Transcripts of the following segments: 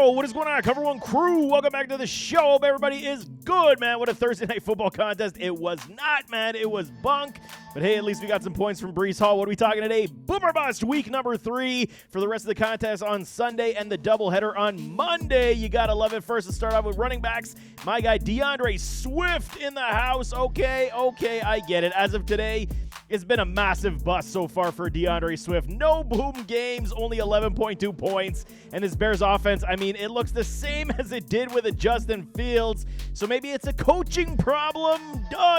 Yo, what is going on, Cover One crew? Welcome back to the show. Hope everybody is good, man. What a Thursday night football contest. It was not, man. It was bunk. But hey, at least we got some points from Breece Hall. What are we talking today? Boomer Bust, week number 3 for the rest of the contest on Sunday and the doubleheader on Monday. You got to love it. First, let's start off with running backs. My guy, DeAndre Swift in the house. Okay, I get it. As of today, it's been a massive bust so far for DeAndre Swift. No boom games, only 11.2 points. And this Bears offense, I mean, it looks the same as it did with a Justin Fields. So maybe it's a coaching problem.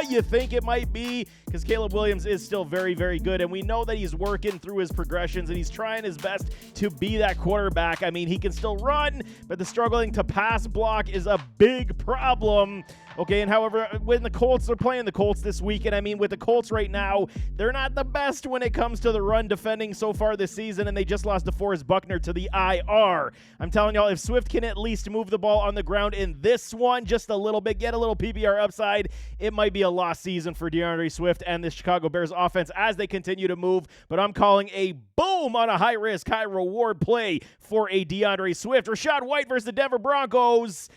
You think it might be, because Caleb Williams is still very, very good. And we know that he's working through his progressions and he's trying his best to be that quarterback. I mean, he can still run, but the struggling to pass block is a big problem. Okay, and however, when the Colts are playing the Colts this weekend, I mean, with the Colts right now, they're not the best when it comes to the run defending so far this season, and they just lost DeForest Buckner to the IR. I'm telling y'all, if Swift can at least move the ball on the ground in this one just a little bit, get a little PPR upside, it might be a lost season for DeAndre Swift and the Chicago Bears offense as they continue to move, but I'm calling a boom on a high-risk, high-reward play for a DeAndre Swift. Rashad White versus the Denver Broncos.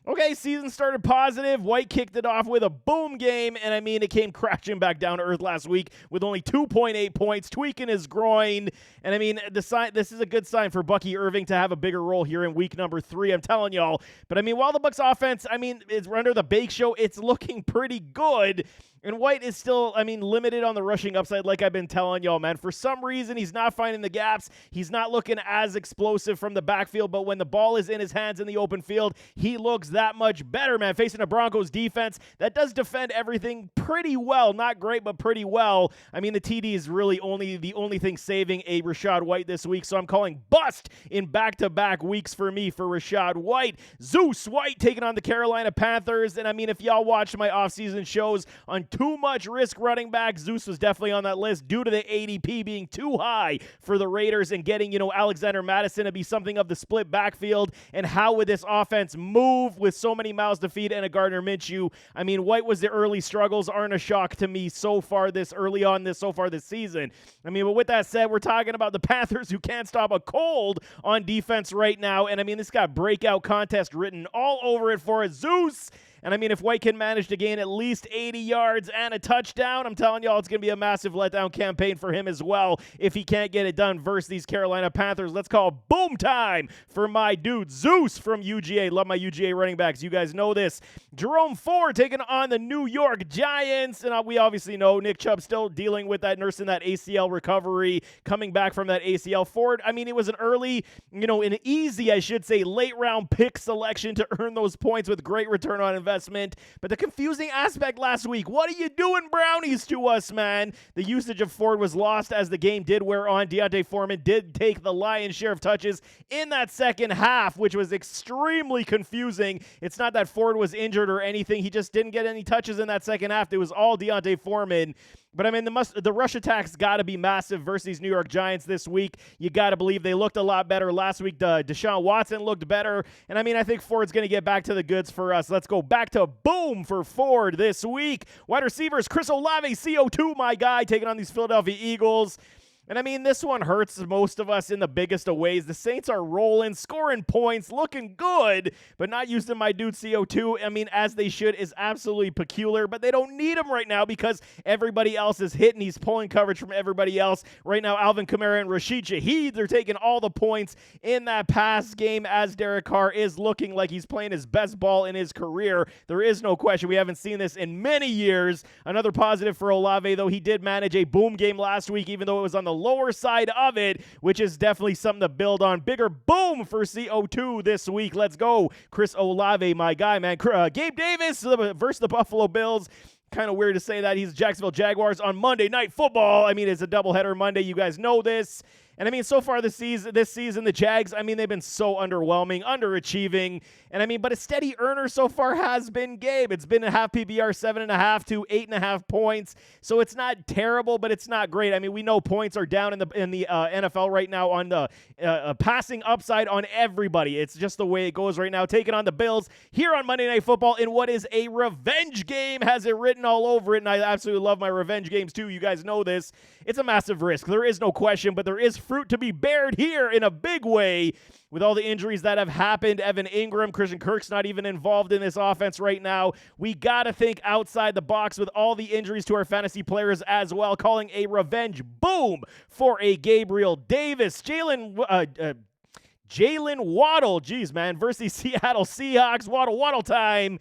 Okay, season started positive. White kicked it off with a boom game, and I mean, it came crashing back down to earth last week with only 2.8 points, tweaking his groin. And I mean, this is a good sign for Bucky Irving to have a bigger role here in week number 3, I'm telling y'all. But I mean, while the Bucs offense, I mean, is under the bake show, it's looking pretty good. And White is still, I mean, limited on the rushing upside like I've been telling y'all, man. For some reason, he's not finding the gaps. He's not looking as explosive from the backfield, but when the ball is in his hands in the open field, he looks that much better, man. Facing a Broncos defense that does defend everything pretty well. Not great, but pretty well. I mean, the TD is really the only thing saving a Rashad White this week, so I'm calling bust in back-to-back weeks for me for Rashad White. Zeus White taking on the Carolina Panthers, and I mean, if y'all watched my offseason shows on too much risk running back, Zeus was definitely on that list due to the ADP being too high for the Raiders and getting, Alexander Mattison to be something of the split backfield. And how would this offense move with so many mouths to feed and a Gardner Minshew? I mean, White was the early struggles aren't a shock to me so far this season. I mean, but with that said, we're talking about the Panthers who can't stop a cold on defense right now. And I mean, this got breakout contest written all over it for a Zeus. And I mean, if White can manage to gain at least 80 yards and a touchdown, I'm telling y'all it's going to be a massive letdown campaign for him as well if he can't get it done versus these Carolina Panthers. Let's call boom time for my dude Zeus from UGA. Love my UGA running backs. You guys know this. Jerome Ford taking on the New York Giants. And we obviously know Nick Chubb still dealing with that, nursing that ACL recovery, coming back from that ACL. Ford, I mean, it was an early, an easy, I should say, late round pick selection to earn those points with great return on investment. But the confusing aspect last week, what are you doing, brownies, to us, man? The usage of Ford was lost as the game did wear on. Deontay Foreman did take the lion's share of touches in that second half, which was extremely confusing. It's not that Ford was injured or anything. He just didn't get any touches in that second half. It was all Deontay Foreman. But, I mean, the rush attack's got to be massive versus these New York Giants this week. You got to believe they looked a lot better. Last week, Deshaun Watson looked better. And, I mean, I think Ford's going to get back to the goods for us. Let's go back to boom for Ford this week. Wide receivers, Chris Olave, CO2, my guy, taking on these Philadelphia Eagles. And, I mean, this one hurts most of us in the biggest of ways. The Saints are rolling, scoring points, looking good, but not using my dude CO2. I mean, as they should, is absolutely peculiar, but they don't need him right now because everybody else is hitting. He's pulling coverage from everybody else. Right now, Alvin Kamara and Rashid Shaheed, they're taking all the points in that pass game as Derek Carr is looking like he's playing his best ball in his career. There is no question. We haven't seen this in many years. Another positive for Olave, though he did manage a boom game last week, even though it was on the lower side of it, which is definitely something to build on. Bigger boom for CO2 this week. Let's go. Chris Olave, my guy, man. Gabe Davis versus the Buffalo Bills. Kind of weird to say that. He's Jacksonville Jaguars on Monday Night Football. I mean, it's a doubleheader Monday. You guys know this. And, I mean, so far this season, the Jags, I mean, they've been so underwhelming, underachieving. And, I mean, but a steady earner so far has been Gabe. It's been a half PPR, 7.5 to 8.5 points. So it's not terrible, but it's not great. I mean, we know points are down in the NFL right now on the passing upside on everybody. It's just the way it goes right now. Taking on the Bills here on Monday Night Football in what is a revenge game, has it written all over it. And I absolutely love my revenge games, too. You guys know this. It's a massive risk. There is no question, but there is fruit to be bared here in a big way with all the injuries that have happened. Evan Ingram, Christian Kirk's not even involved in this offense right now. We got to think outside the box with all the injuries to our fantasy players as well, calling a revenge boom for a Gabriel Davis. Jalen Waddle, geez, man, versus Seattle Seahawks. Waddle time.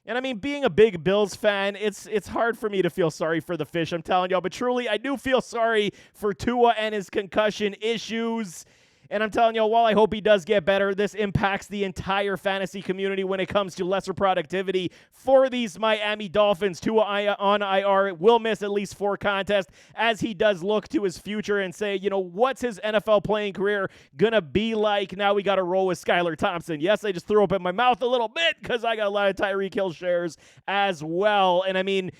And I mean, being a big Bills fan, it's hard for me to feel sorry for the fish, I'm telling y'all. But truly, I do feel sorry for Tua and his concussion issues. And I'm telling y'all, while I hope he does get better, this impacts the entire fantasy community when it comes to lesser productivity for these Miami Dolphins. Tua on IR will miss at least 4 contests as he does look to his future and say, you know, what's his NFL playing career going to be like? Now we got to roll with Skylar Thompson. Yes, I just threw up in my mouth a little bit because I got a lot of Tyreek Hill shares as well. And I mean,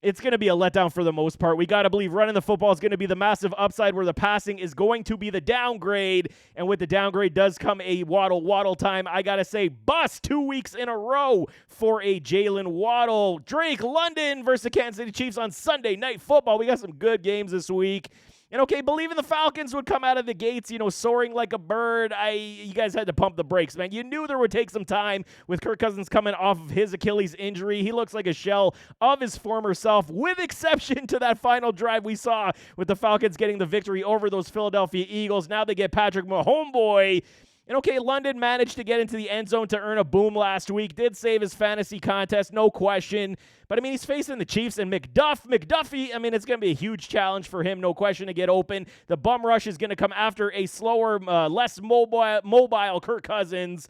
it's going to be a letdown for the most part. We got to believe running the football is going to be the massive upside where the passing is going to be the downgrade. And with the downgrade does come a Waddle time. I got to say, bust 2 weeks in a row for a Jalen Waddle. Drake London versus the Kansas City Chiefs on Sunday Night Football. We got some good games this week. And okay, believing the Falcons would come out of the gates, you know, soaring like a bird, you guys had to pump the brakes, man. You knew there would take some time with Kirk Cousins coming off of his Achilles injury. He looks like a shell of his former self, with exception to that final drive we saw with the Falcons getting the victory over those Philadelphia Eagles. Now they get Patrick Mahomes. And okay, London managed to get into the end zone to earn a boom last week. Did save his fantasy contest, no question. But, I mean, he's facing the Chiefs and McDuffie, I mean, it's going to be a huge challenge for him, no question, to get open. The bum rush is going to come after a slower, less mobile Kirk Cousins.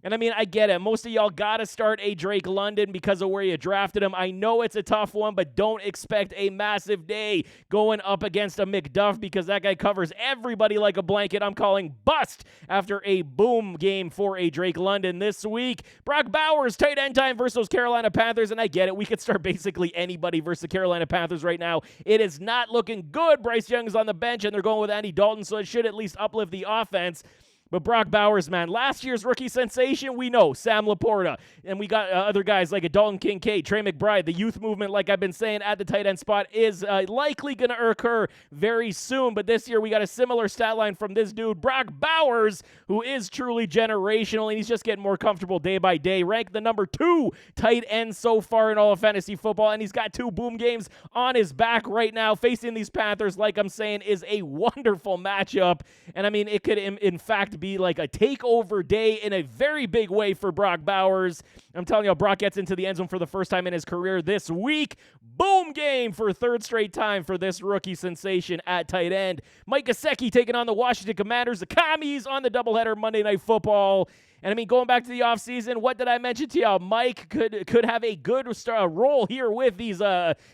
And, I mean, I get it. Most of y'all got to start a Drake London because of where you drafted him. I know it's a tough one, but don't expect a massive day going up against a McDuff because that guy covers everybody like a blanket. I'm calling bust after a boom game for a Drake London this week. Brock Bowers, tight end time versus those Carolina Panthers, and I get it. We could start basically anybody versus the Carolina Panthers right now. It is not looking good. Bryce Young is on the bench, and they're going with Andy Dalton, so it should at least uplift the offense. But Brock Bowers, man, last year's rookie sensation, we know, Sam Laporta. And we got other guys like a Dalton Kincaid, Trey McBride. The youth movement, like I've been saying, at the tight end spot is likely going to occur very soon. But this year, we got a similar stat line from this dude, Brock Bowers, who is truly generational, and he's just getting more comfortable day by day. Ranked the number 2 tight end so far in all of fantasy football, and he's got 2 boom games on his back right now. Facing these Panthers, like I'm saying, is a wonderful matchup. And, I mean, it could, in fact, be like a takeover day in a very big way for Brock Bowers. I'm telling you, Brock gets into the end zone for the first time in his career this week. Boom game for 3rd straight time for this rookie sensation at tight end. Mike Gesicki taking on the Washington Commanders. The Commies on the doubleheader Monday Night Football. And I mean, going back to the offseason, what did I mention to y'all? Mike could have a good role here with these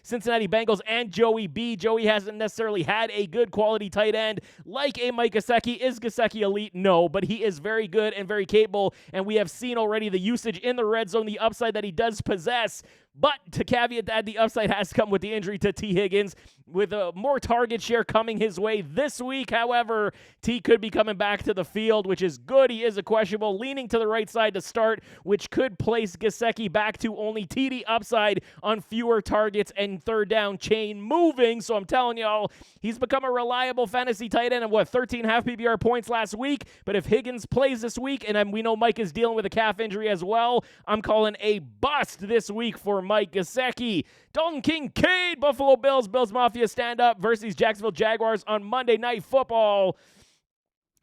Cincinnati Bengals and Joey B. Joey hasn't necessarily had a good quality tight end like a Mike Gesicki. Is Gesicki elite? No, but he is very good and very capable, and we have seen already the usage in the red zone, the upside that he does possess. But to caveat that, the upside has come with the injury to T. Higgins, with more target share coming his way this week. However, T could be coming back to the field, which is good. He is a questionable, leaning to the right side to start, which could place Gesicki back to only TD upside on fewer targets and third down chain moving. So I'm telling y'all, he's become a reliable fantasy tight end of 13.5 PPR points last week. But if Higgins plays this week, and we know Mike is dealing with a calf injury as well, I'm calling a bust this week for Mike Gesicki. Dalton Kincaid, Buffalo Bills Mafia stand-up versus Jacksonville Jaguars on Monday Night Football.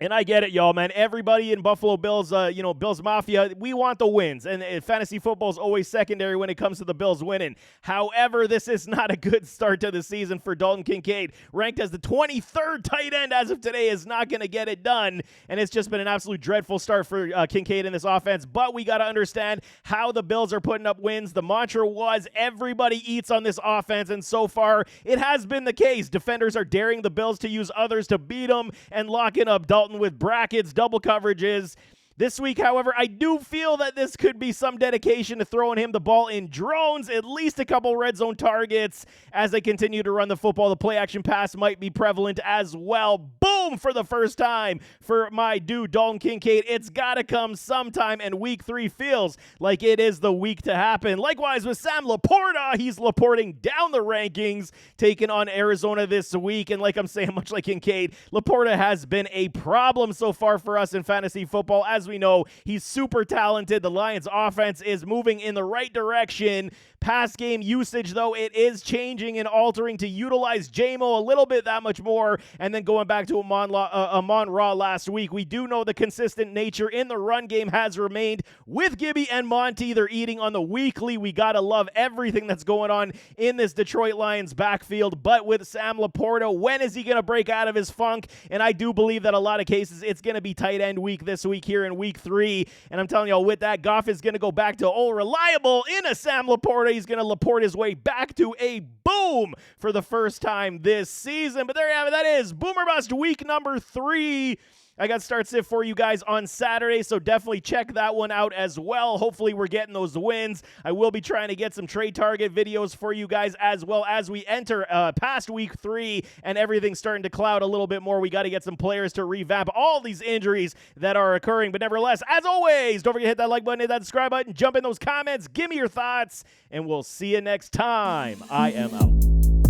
And I get it, y'all, man. Everybody in Buffalo Bills, Bills Mafia, we want the wins. And fantasy football is always secondary when it comes to the Bills winning. However, this is not a good start to the season for Dalton Kincaid. Ranked as the 23rd tight end as of today, is not going to get it done. And it's just been an absolute dreadful start for Kincaid in this offense. But we got to understand how the Bills are putting up wins. The mantra was everybody eats on this offense. And so far, it has been the case. Defenders are daring the Bills to use others to beat them and locking up Dalton with brackets, double coverages. This week, however, I do feel that this could be some dedication to throwing him the ball in drones, at least a couple red zone targets as they continue to run the football. The play action pass might be prevalent as well. Boom for the first time for my dude Dalton Kincaid. It's got to come sometime, and week 3 feels like it is the week to happen. Likewise with Sam Laporta, he's Laporting down the rankings, taking on Arizona this week. And like I'm saying, much like Kincaid, Laporta has been a problem so far for us in fantasy football. As we know, he's super talented. The Lions offense is moving in the right direction. Pass game usage, though, it is changing and altering to utilize JMO a little bit that much more. And then going back to Amon-Ra last week, we do know the consistent nature in the run game has remained with Gibby and Monty. They're eating on the weekly. We got to love everything that's going on in this Detroit Lions backfield. But with Sam Laporta, when is he going to break out of his funk? And I do believe that a lot of cases it's going to be tight end week this week here in week 3. And I'm telling y'all, with that, Goff is going to go back to old reliable in a Sam Laporta. He's going to Laporte his way back to a boom for the first time this season. But there you have it. That is Boomer Bust week number 3. I got start sit for you guys on Saturday, so definitely check that one out as well. Hopefully we're getting those wins. I will be trying to get some trade target videos for you guys as well as we enter past week 3 and everything's starting to cloud a little bit more. We got to get some players to revamp all these injuries that are occurring. But nevertheless, as always, don't forget to hit that like button, hit that subscribe button, jump in those comments, give me your thoughts, and we'll see you next time. I am out.